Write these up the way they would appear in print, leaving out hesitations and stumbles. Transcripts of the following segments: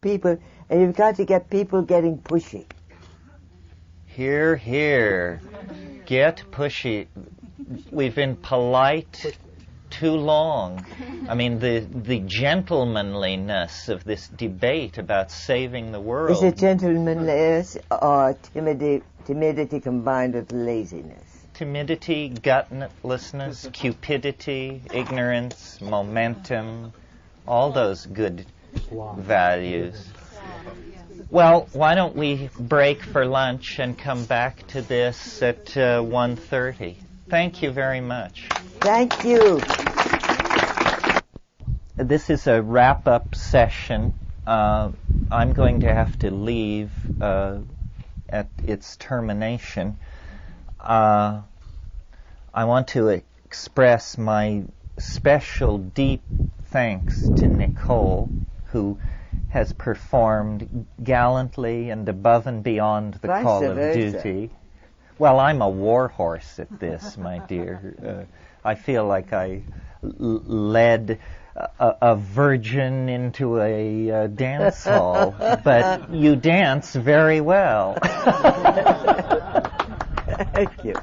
people, and you've got to get people getting pushy. Hear, hear. Get pushy. We've been polite too long. I mean, the gentlemanliness of this debate about saving the world. Is it gentlemanliness or timidity combined with laziness? Timidity, gutlessness, cupidity, ignorance, momentum, all those good values. Well, why don't we break for lunch and come back to this at 1:30? Thank you very much. Thank you. This is a wrap-up session. I'm going to have to leave at its termination. I want to express my special deep thanks to Nicole, who has performed gallantly and above and beyond the call of duty. Well, I'm a war horse at this, my dear. I feel like I led a virgin into a dance hall, but you dance very well. Thank you.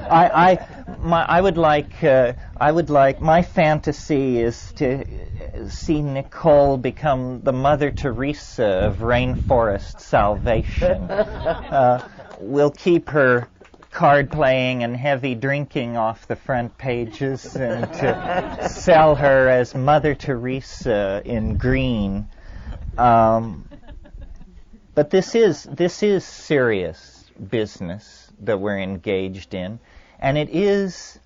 I would like my fantasy is to see Nicole become the Mother Teresa of rainforest salvation. We'll keep her card playing and heavy drinking off the front pages and to sell her as Mother Teresa in green. But this is serious business that we're engaged in, and it is,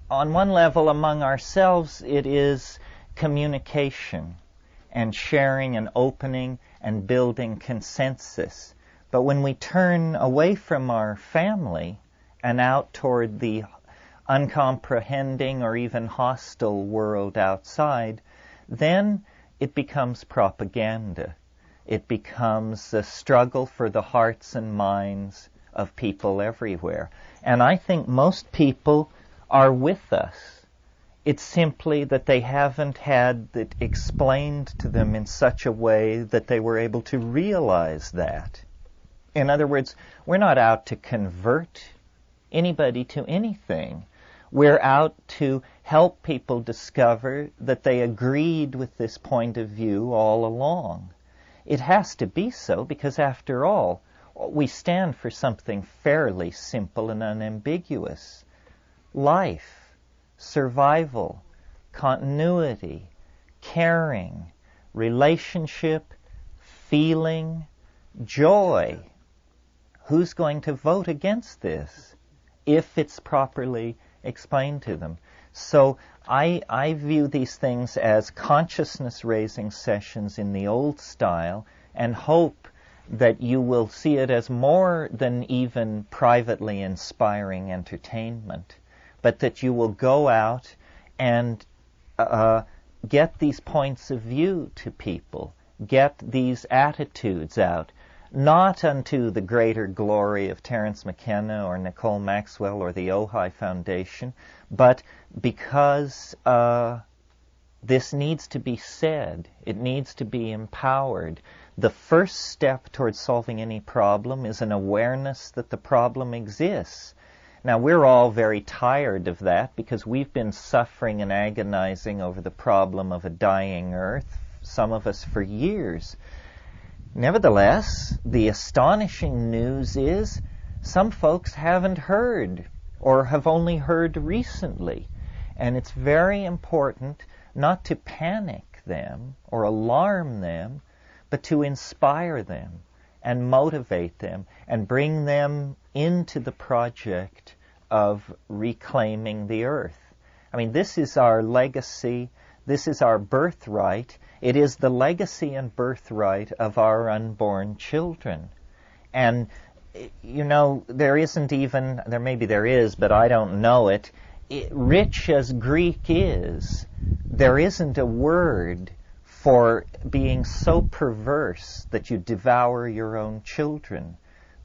on one level among ourselves, it is communication and sharing and opening and building consensus. But when we turn away from our family and out toward the uncomprehending or even hostile world outside, then it becomes propaganda. It becomes a struggle for the hearts and minds of people everywhere. And I think most people are with us. It's simply that they haven't had it explained to them in such a way that they were able to realize that. In other words, we're not out to convert anybody to anything. We're out to help people discover that they agreed with this point of view all along. It has to be so because, after all, we stand for something fairly simple and unambiguous. Life, survival, continuity, caring, relationship, feeling, joy. Who's going to vote against this if it's properly explained to them? So I view these things as consciousness-raising sessions in the old style, and hope that you will see it as more than even privately inspiring entertainment, but that you will go out and get these points of view to people, get these attitudes out, not unto the greater glory of Terence McKenna or Nicole Maxwell or the Ojai Foundation, but because this needs to be said. It needs to be empowered. The first step towards solving any problem is an awareness that the problem exists. Now, we're all very tired of that because we've been suffering and agonizing over the problem of a dying earth, some of us for years. Nevertheless, the astonishing news is some folks haven't heard or have only heard recently. And it's very important not to panic them or alarm them, but to inspire them and motivate them and bring them into the project of reclaiming the earth. I mean, this is our legacy. This is our birthright. It is the legacy and birthright of our unborn children. And, you know, maybe there is, but I don't know it. Rich as Greek is, there isn't a word for being so perverse that you devour your own children.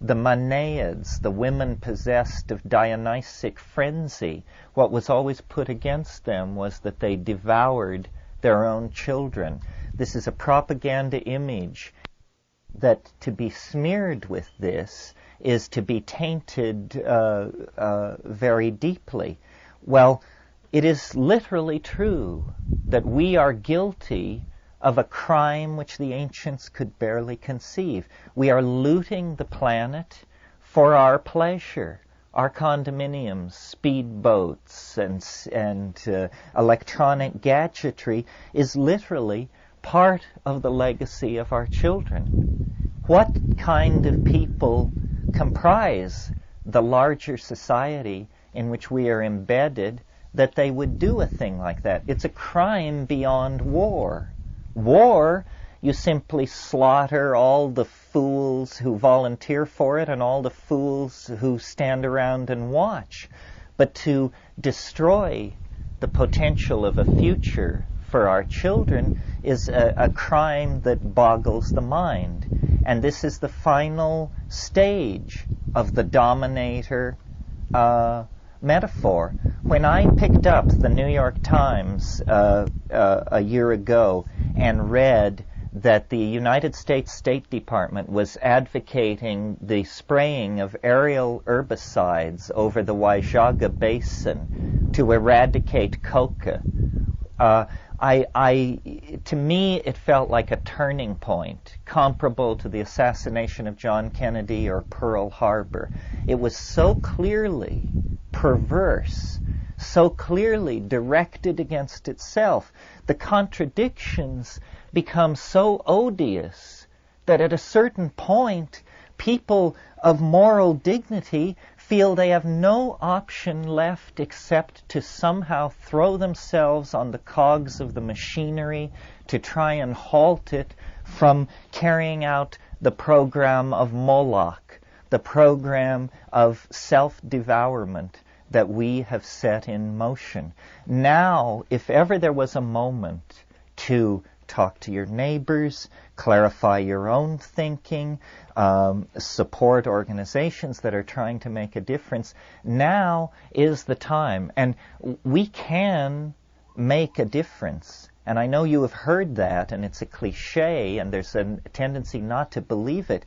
The Manaids, the women possessed of Dionysic frenzy, what was always put against them was that they devoured their own children. This is a propaganda image that to be smeared with this is to be tainted very deeply. Well, it is literally true that we are guilty of a crime which the ancients could barely conceive. We are looting the planet for our pleasure. Our condominiums, speedboats, and electronic gadgetry is literally part of the legacy of our children. What kind of people comprise the larger society in which we are embedded that they would do a thing like that? It's a crime beyond war. War, you simply slaughter all the fools who volunteer for it and all the fools who stand around and watch. But to destroy the potential of a future for our children is a crime that boggles the mind. And this is the final stage of the dominator metaphor. When I picked up the New York Times a year ago and read that the United States State Department was advocating the spraying of aerial herbicides over the Waijaga Basin to eradicate coca, to me, it felt like a turning point, comparable to the assassination of John Kennedy or Pearl Harbor. It was so clearly perverse, so clearly directed against itself. The contradictions become so odious that at a certain point, people of moral dignity feel they have no option left except to somehow throw themselves on the cogs of the machinery to try and halt it from carrying out the program of Moloch, the program of self-devourment that we have set in motion. Now, if ever there was a moment to talk to your neighbors, clarify your own thinking, support organizations that are trying to make a difference, now is the time. And we can make a difference. And I know you have heard that, and it's a cliche, and there's a tendency not to believe it.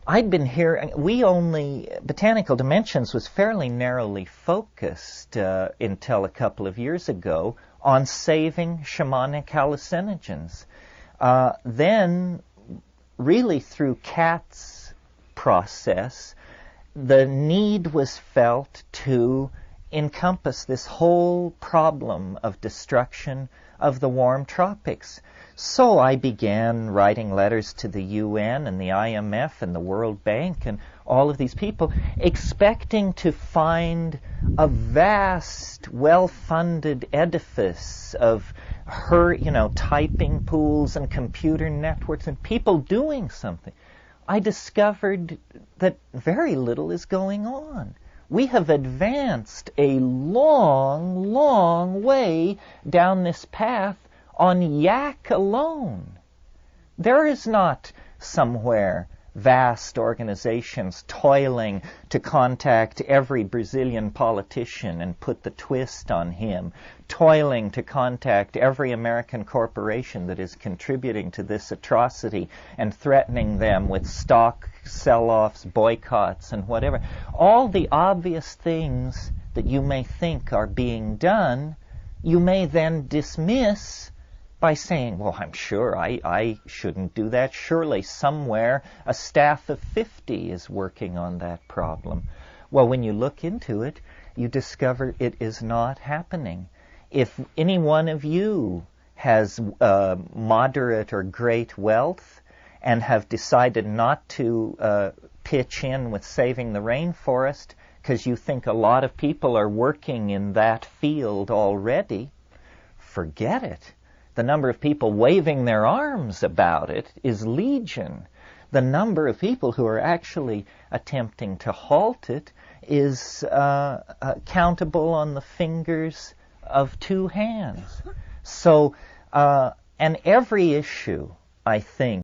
I'd been here, Botanical Dimensions was fairly narrowly focused until a couple of years ago on saving shamanic hallucinogens. Then, really through Kat's process, the need was felt to encompass this whole problem of destruction of the warm tropics. So I began writing letters to the UN and the IMF and the World Bank and all of these people, expecting to find a vast, well-funded edifice of typing pools and computer networks and people doing something. I discovered that very little is going on. We have advanced a long, long way down this path on yak alone. There is not somewhere vast organizations toiling to contact every Brazilian politician and put the twist on him, toiling to contact every American corporation that is contributing to this atrocity and threatening them with stock sell-offs, boycotts, and whatever. All the obvious things that you may think are being done, you may then dismiss by saying, well, I'm sure I shouldn't do that. Surely somewhere a staff of 50 is working on that problem. Well, when you look into it, you discover it is not happening. If any one of you has moderate or great wealth and have decided not to pitch in with saving the rainforest because you think a lot of people are working in that field already, forget it. The number of people waving their arms about it is legion. The number of people who are actually attempting to halt it is countable on the fingers of two hands. So, and every issue, I think,